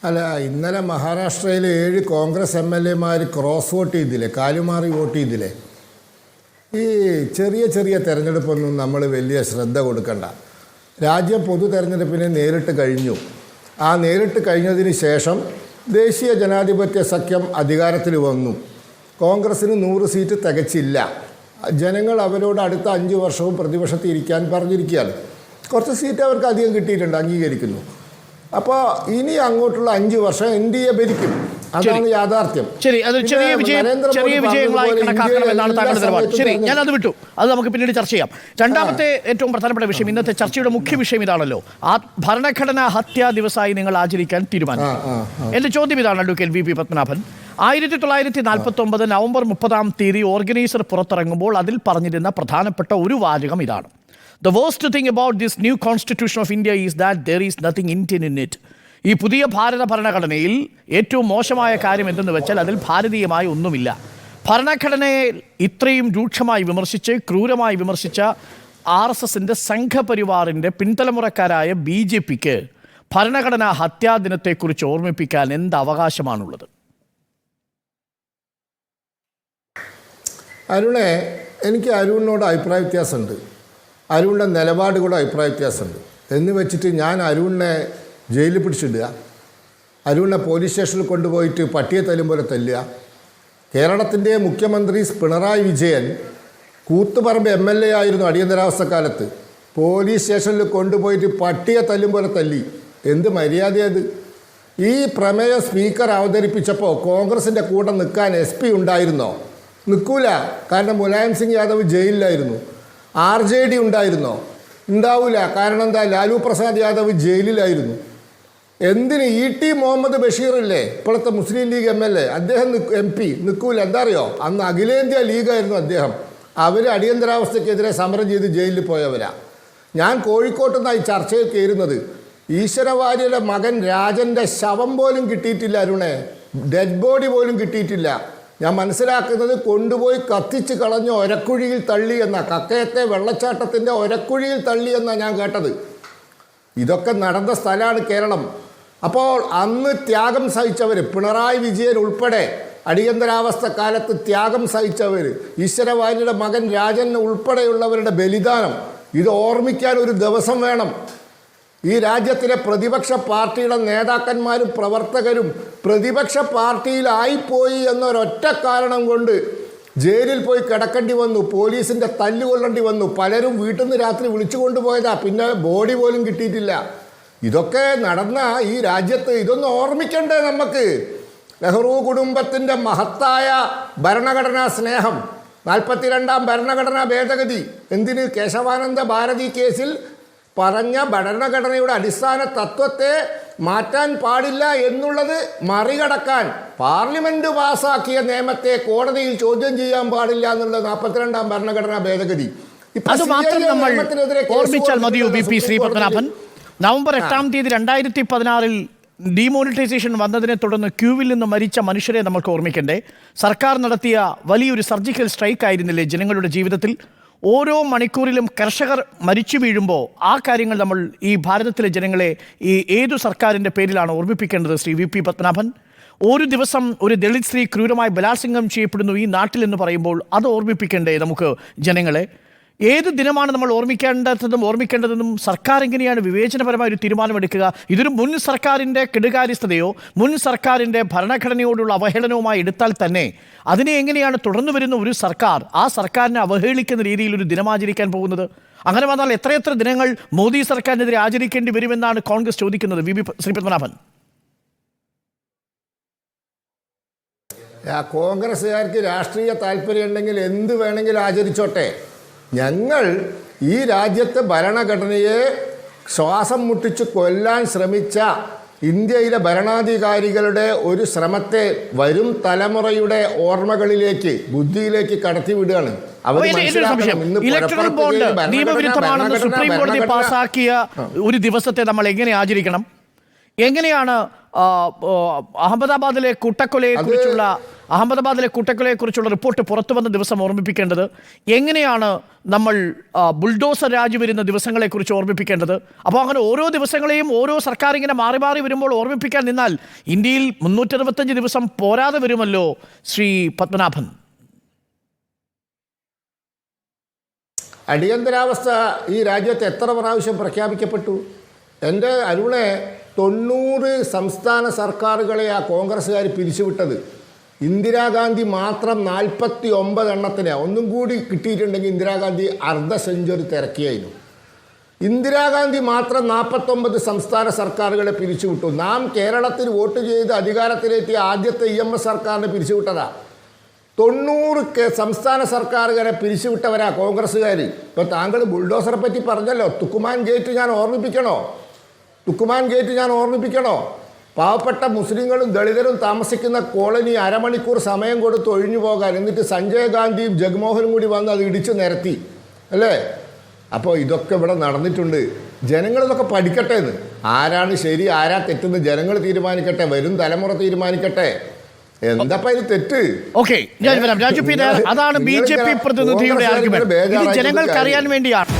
അല്ല, ഇന്നലെ മഹാരാഷ്ട്രയിൽ 7 കോൺഗ്രസ് MLA ക്രോസ് വോട്ട് ചെയ്തില്ലേ, കാലുമാറി വോട്ട് ചെയ്തില്ലേ? ഈ ചെറിയ ചെറിയ തെരഞ്ഞെടുപ്പൊന്നും നമ്മൾ വലിയ ശ്രദ്ധ കൊടുക്കണ്ട. രാജ്യം പൊതു തെരഞ്ഞെടുപ്പിനെ നേരിട്ട് കഴിഞ്ഞു. ആ നേരിട്ട് കഴിഞ്ഞതിന് ശേഷം ദേശീയ ജനാധിപത്യ സഖ്യം അധികാരത്തിൽ വന്നു. കോൺഗ്രസ്സിന് 100 സീറ്റ് തികച്ചില്ല. ജനങ്ങൾ അവരോട് അടുത്ത 5 വർഷവും പ്രതിപക്ഷത്തിൽ ഇരിക്കാൻ പറഞ്ഞിരിക്കുകയാണ്. കുറച്ച് സീറ്റ് അവർക്ക് അധികം കിട്ടിയിട്ടുണ്ട്, അംഗീകരിക്കുന്നു. അപ്പോൾ ഇനി അങ്ങോട്ടുള്ള 5 വർഷം NDA ഭരിക്കും. അതാണ് യാഥാർത്ഥ്യം. ശരി, അത് ചെറിയ വിജയങ്ങളായി കണക്കാക്കണമെന്നാണ് താങ്കളുടെ നിലപാട്. ശരി, ഞാനത് വിട്ടു. അത് നമുക്ക് പിന്നീട് ചർച്ച ചെയ്യാം. രണ്ടാമത്തെ ഏറ്റവും പ്രധാനപ്പെട്ട വിഷയം, ഇന്നത്തെ ചർച്ചയുടെ മുഖ്യ വിഷയം ഇതാണല്ലോ. ആ ഭരണഘടനാ ഹത്യാ ദിവസമായി നിങ്ങൾ ആചരിക്കാൻ തീരുമാനിച്ചു. എന്റെ ചോദ്യം ഇതാണ്, അഡ്വക്കേറ്റ് VP പത്മനാഭൻ. 1949 നവംബർ 30-ാം തീയതി ഓർഗനൈസർ പുറത്തിറങ്ങുമ്പോൾ അതിൽ പറഞ്ഞിരുന്ന പ്രധാനപ്പെട്ട ഒരു വാചകം ഇതാണ്: The worst thing about this new constitution of India is that there is nothing Indian in it. ഈ പുതിയ ഭാരത ഭരണഘടനയിൽ ഏറ്റവും മോശമായ കാര്യം എന്തെന്ന് വെച്ചാൽ അതിൽ ഭാരതീയമായ ഒന്നുമില്ല. ഭരണഘടനയെ ഇത്രയും രൂക്ഷമായി വിമർശിച്ച് ക്രൂരമായി വിമർശിച്ച RSSന്റെ സംഘപരിവാറിൻ്റെ പിൻതലമുറക്കാരായ BJPക്ക് ഭരണഘടനാ ഹത്യാ ദിനത്തെക്കുറിച്ച് ഓർമ്മിപ്പിക്കാൻ എന്ത് അവകാശമാണുള്ളത്? അരുണെ, എനിക്ക് അരുണിനോട് അഭിപ്രായ വ്യത്യാസമുണ്ട്. അരുണിൻ്റെ നിലപാട് കൂടെ അഭിപ്രായ വ്യത്യാസമുണ്ട്. എന്ന് വെച്ചിട്ട് ഞാൻ അരുണിനെ ജയിലിൽ പിടിച്ചിടുക, അരുണിനെ പോലീസ് സ്റ്റേഷനിൽ കൊണ്ടുപോയിട്ട് പട്ടിയെ തല്ലും പോലെ തല്ലുക? കേരളത്തിൻ്റെ മുഖ്യമന്ത്രി പിണറായി വിജയൻ കൂത്തുപറമ്പ് MLA ആയിരുന്നു അടിയന്തരാവസ്ഥ കാലത്ത്. പോലീസ് സ്റ്റേഷനിൽ കൊണ്ടുപോയിട്ട് പട്ടിയെ തല്ലും പോലെ തല്ലി. എന്ത് മര്യാദയത്? ഈ പ്രമേയം സ്പീക്കർ അവതരിപ്പിച്ചപ്പോൾ കോൺഗ്രസിൻ്റെ കൂടെ നിൽക്കാൻ SP ഉണ്ടായിരുന്നോ? നിൽക്കൂല. കാരണം മുലായം സിംഗ് യാദവ് ജയിലിലായിരുന്നു. RJD ഉണ്ടായിരുന്നോ? ഉണ്ടാവില്ല. കാരണം എന്താ? ലാലു പ്രസാദ് യാദവ് ജയിലിലായിരുന്നു. എന്തിന്? ET മുഹമ്മദ് ബഷീറില്ലേ, ഇപ്പോഴത്തെ മുസ്ലിം ലീഗ് MLA, അദ്ദേഹം MP നിൽക്കൂല. എന്താ അറിയോ? അന്ന് അഖിലേന്ത്യാ ലീഗായിരുന്നു അദ്ദേഹം. അവർ അടിയന്തരാവസ്ഥയ്ക്കെതിരെ സമരം ചെയ്ത് ജയിലിൽ പോയവരാ. ഞാൻ കോഴിക്കോട്ട് നിന്നായി ചർച്ചയിൽ കയറുന്നത്. ഈശ്വരവാര്യയുടെ മകൻ രാജൻ്റെ ശവം പോലും കിട്ടിയിട്ടില്ല അരുണേ, ഡെഡ് ബോഡി പോലും കിട്ടിയിട്ടില്ല. ഞാൻ മനസ്സിലാക്കുന്നത് കൊണ്ടുപോയി കത്തിച്ച് കളഞ്ഞ ഒരക്കുഴിയിൽ തള്ളി എന്ന, കക്കയത്തെ വെള്ളച്ചാട്ടത്തിൻ്റെ ഒരക്കുഴിയിൽ തള്ളി എന്നാണ് ഞാൻ കേട്ടത്. ഇതൊക്കെ നടന്ന സ്ഥലമാണ് കേരളം. അപ്പോൾ അന്ന് ത്യാഗം സഹിച്ചവർ, പിണറായി വിജയൻ ഉൾപ്പെടെ അടിയന്തരാവസ്ഥ കാലത്ത് ത്യാഗം സഹിച്ചവർ, ഈശ്വരവാര്യയുടെ മകൻ രാജൻ ഉൾപ്പെടെയുള്ളവരുടെ ബലിദാനം, ഇത് ഓർമ്മിക്കാൻ ഒരു ദിവസം വേണം. ഈ രാജ്യത്തിലെ പ്രതിപക്ഷ പാർട്ടിയുടെ നേതാക്കന്മാരും പ്രവർത്തകരും പ്രതിപക്ഷ പാർട്ടിയിലായിപ്പോയി എന്നൊരൊറ്റ കാരണം കൊണ്ട് ജയിലിൽ പോയി കിടക്കേണ്ടി വന്നു, പോലീസിൻ്റെ തല്ലുകൊള്ളേണ്ടി വന്നു. പലരും വീട്ടിൽ നിന്ന് രാത്രി വിളിച്ചു കൊണ്ടുപോയതാ, പിന്നെ ബോഡി പോലും കിട്ടിയിട്ടില്ല. ഇതൊക്കെ നടന്ന ഈ രാജ്യത്ത് ഇതൊന്നും ഓർമ്മിക്കണ്ടേ നമുക്ക്? നെഹ്റു കുടുംബത്തിൻ്റെ മഹത്തായ ഭരണഘടനാ സ്നേഹം, 42-ാം ഭരണഘടനാ ഭേദഗതി, എന്തിന്? കേശവാനന്ദ ഭാരതി കേസിൽ പറഞ്ഞ ഭരണഘടനയുടെ അടിസ്ഥാന തത്വത്തെ മാറ്റാൻ പാടില്ല എന്നുള്ളത് മറികടക്കാൻ പാർലമെന്റ് പാസാക്കിയ നിയമത്തെ കോടതിയിൽ ചോദ്യം ചെയ്യാൻ പാടില്ല എന്നുള്ള 42-ാം ഭരണഘടനാ ഭേദഗതി. അത് മാത്രം നമ്മൾ ഓർമ്മിച്ചാൽ മതിയോ VP ശ്രീ പത്മനാഭൻ? നവംബർ 8-ാം തീയതി 2016-ൽ ഡിമോണിറ്റൈസേഷൻ വന്നതിനെ തുടർന്ന് ക്യൂവിൽ നിന്ന് മരിച്ച മനുഷ്യരെ നമുക്ക് ഓർമ്മിക്കണ്ടേ? സർക്കാർ നടത്തിയ വലിയൊരു സർജിക്കൽ സ്ട്രൈക്ക് ആയിരുന്നില്ലേ ജനങ്ങളുടെ ജീവിതത്തിൽ? ഓരോ മണിക്കൂറിലും കർഷകർ മരിച്ചു വീഴുമ്പോൾ ആ കാര്യങ്ങൾ നമ്മൾ ഈ ഭാരതത്തിലെ ജനങ്ങളെ ഈ ഏതു സർക്കാരിൻ്റെ പേരിലാണ് ഓർമ്മിപ്പിക്കേണ്ടത് ശ്രീ VP പത്മനാഭൻ? ഒരു ദിവസം ഒരു ദളിത് സ്ത്രീ ക്രൂരമായി ബലാത്സംഗം ചെയ്യപ്പെടുന്നു ഈ നാട്ടിലെന്ന് പറയുമ്പോൾ അത് ഓർമ്മിപ്പിക്കേണ്ടേ നമുക്ക് ജനങ്ങളെ? ഏത് ദിനമാണ് നമ്മൾ ഓർമ്മിക്കേണ്ടതെന്നും സർക്കാർ എങ്ങനെയാണ് വിവേചനപരമായ ഒരു തീരുമാനമെടുക്കുക? ഇതൊരു മുൻ സർക്കാരിൻ്റെ കെടുകാര്യസ്ഥതയോ മുൻ സർക്കാരിൻ്റെ ഭരണഘടനയോടുള്ള അവഹേളനവുമായി എടുത്താൽ തന്നെ അതിനെ എങ്ങനെയാണ് തുടർന്നു വരുന്ന ഒരു സർക്കാർ ആ സർക്കാരിനെ അവഹേളിക്കുന്ന രീതിയിൽ ഒരു ദിനമാചരിക്കാൻ പോകുന്നത്? അങ്ങനെ വന്നാൽ എത്രയെത്ര ദിനങ്ങൾ മോദി സർക്കാരിനെതിരെ ആചരിക്കേണ്ടി വരുമെന്നാണ് കോൺഗ്രസ് ചോദിക്കുന്നത്. VP ശ്രീ പത്മനാഭൻ. കോൺഗ്രസ്സുകാർക്ക് രാഷ്ട്രീയ താല്പര്യം ഉണ്ടെങ്കിൽ എന്ത് വേണമെങ്കിലും ആചരിച്ചോട്ടെ. ഞങ്ങൾ ഈ രാജ്യത്തെ ഭരണഘടനയെ ശ്വാസം മുട്ടിച്ച് കൊല്ലാൻ ശ്രമിച്ച ഇന്ത്യയിലെ ഭരണാധികാരികളുടെ ഒരു ശ്രമത്തെ വരും തലമുറയുടെ ഓർമ്മകളിലേക്ക്, ബുദ്ധിയിലേക്ക് കടത്തിവിടുകയാണ്. ഇലക്ട്രൽ ബോണ്ട് നിയമവിരുദ്ധമാണെന്ന് സുപ്രീം കോടതി പാസാക്കിയ ഒരു ദിവസത്തെ നമ്മൾ എങ്ങനെ ആചരിക്കണം? എങ്ങനെയാണ് അഹമ്മദാബാദിലെ കൂട്ടക്കൊലയെ കുറിച്ചുള്ള അഹമ്മദാബാദിലെ കൂട്ടക്കൊലയെക്കുറിച്ചുള്ള റിപ്പോർട്ട് പുറത്തു വന്ന ദിവസം ഓർമ്മിപ്പിക്കേണ്ടത്? എങ്ങനെയാണ് നമ്മൾ ബുൾഡോസർ രാജ് വരുന്ന ദിവസങ്ങളെക്കുറിച്ച് ഓർമ്മിപ്പിക്കേണ്ടത്? അപ്പോൾ അങ്ങനെ ഓരോ ദിവസങ്ങളെയും ഓരോ സർക്കാർ ഇങ്ങനെ മാറി മാറി വരുമ്പോൾ ഓർമ്മിപ്പിക്കാൻ നിന്നാൽ ഇന്ത്യയിൽ 365 ദിവസം പോരാതെ വരുമല്ലോ ശ്രീ പത്മനാഭൻ. അടിയന്തരാവസ്ഥ ഈ രാജ്യത്ത് എത്ര പ്രാവശ്യം പ്രഖ്യാപിക്കപ്പെട്ടു? എൻ്റെ അരുണെ 90 സംസ്ഥാന സർക്കാരുകളെ ആ കോൺഗ്രസ്സുകാർ പിരിച്ചുവിട്ടത്. ഇന്ദിരാഗാന്ധി മാത്രം 49 എണ്ണത്തിന്, ഒന്നും കൂടി കിട്ടിയിട്ടുണ്ടെങ്കിൽ ഇന്ദിരാഗാന്ധി അർദ്ധ സെഞ്ചുറി തിരക്കിയായിരുന്നു. ഇന്ദിരാഗാന്ധി മാത്രം 49 സംസ്ഥാന സർക്കാരുകളെ പിരിച്ചുവിട്ടു. നാം കേരളത്തിൽ വോട്ട് ചെയ്ത് അധികാരത്തിലെത്തിയ ആദ്യത്തെ EMS സർക്കാരിനെ പിരിച്ചുവിട്ടതാ. 90 സംസ്ഥാന സർക്കാരുകളെ പിരിച്ചുവിട്ടവരാ കോൺഗ്രസ്സുകാർ. ഇപ്പോൾ താങ്കൾ ബുൾഡോസറെ പറ്റി പറഞ്ഞല്ലോ. തുക്കുമാൻ ഗേറ്റ് ഞാൻ ഓർമ്മിപ്പിക്കണോ? പാവപ്പെട്ട മുസ്ലിങ്ങളും ദളിതരും താമസിക്കുന്ന കോളനി അരമണിക്കൂർ സമയം കൊടുത്ത് ഒഴിഞ്ഞു പോകാൻ, എന്നിട്ട് സഞ്ജയ് ഗാന്ധിയും ജഗ്മോഹനും കൂടി വന്ന് അത് ഇടിച്ചു നിരത്തി അല്ലേ? അപ്പോൾ ഇതൊക്കെ ഇവിടെ നടന്നിട്ടുണ്ട്. ജനങ്ങളിതൊക്കെ പഠിക്കട്ടെ എന്ന്. ആരാണ് ശരി ആരാ തെറ്റെന്ന് ജനങ്ങൾ തീരുമാനിക്കട്ടെ, വരും തലമുറ തീരുമാനിക്കട്ടെ. എന്താ ഇത് തെറ്റ്? ഓക്കെ, ഞാൻ വരാം. രാജു പി നായർ, അതാണ് BJP പ്രതിനിധിയുടെ ആർഗ്യുമെന്റ്. ഇത് ജനങ്ങൾക്ക് അറിയാൻ വേണ്ടിയാണ്.